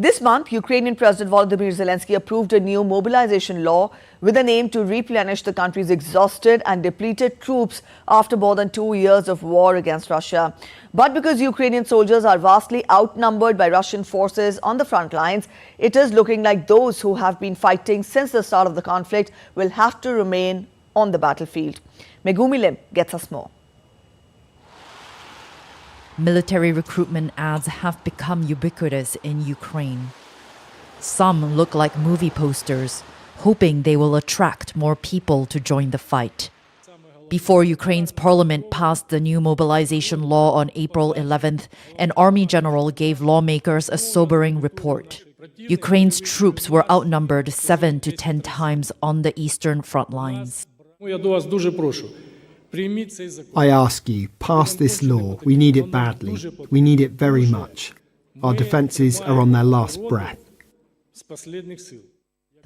This month, Ukrainian President Volodymyr Zelensky approved a new mobilization law with an aim to replenish the country's exhausted and depleted troops after more than 2 years of war against Russia. But because Ukrainian soldiers are vastly outnumbered by Russian forces on the front lines, it is looking like those who have been fighting since the start of the conflict will have to remain on the battlefield. Megumi Lim gets us more. Military recruitment ads have become ubiquitous in Ukraine. Some look like movie posters, hoping they will attract more people to join the fight. Before Ukraine's parliament passed the new mobilization law on April 11th, an army general gave lawmakers a sobering report. Ukraine's troops were outnumbered 7 to 10 times on the eastern front lines. I ask you, pass this law. We need it badly. We need it very much. Our defences are on their last breath.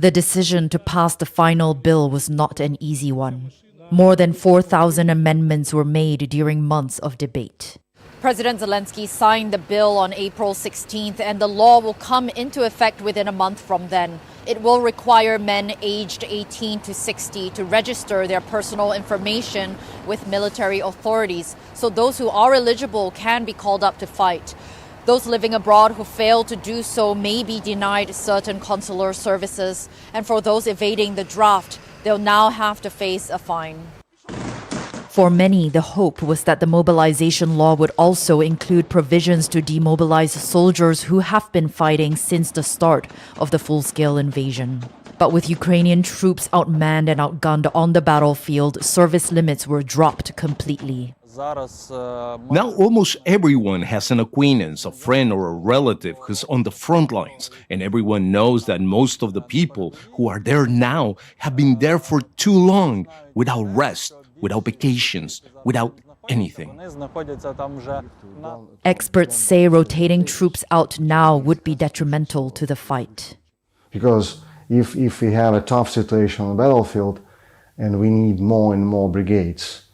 The decision to pass the final bill was not an easy one. More than 4,000 amendments were made during months of debate. President Zelensky signed the bill on April 16th, and the law will come into effect within a month from then. It will require men aged 18 to 60 to register their personal information with military authorities, so those who are eligible can be called up to fight. Those living abroad who fail to do so may be denied certain consular services, and for those evading the draft, they'll now have to face a fine. For many, the hope was that the mobilization law would also include provisions to demobilize soldiers who have been fighting since the start of the full-scale invasion. But with Ukrainian troops outmanned and outgunned on the battlefield, service limits were dropped completely. Now almost everyone has an acquaintance, a friend or a relative who's on the front lines, and everyone knows that most of the people who are there now have been there for too long, without rest, without vacations, without anything. Experts say rotating troops out now would be detrimental to the fight. Because if we have a tough situation on the battlefield and we need more and more brigades,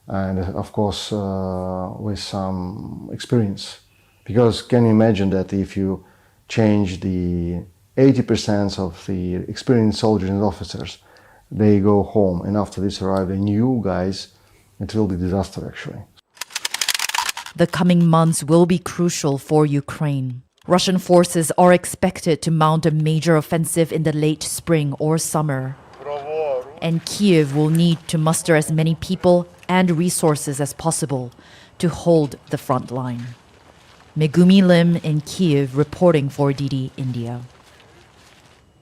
and of course with some experience, because can you imagine that if you change the 80% of the experienced soldiers and officers, they go home, and after this arrive the new guys, it will be disaster actually. The coming months will be crucial for Ukraine. Russian forces are expected to mount a major offensive in the late spring or summer. And Kyiv will need to muster as many people and resources as possible to hold the front line. Megumi Lim in Kyiv reporting for DD India.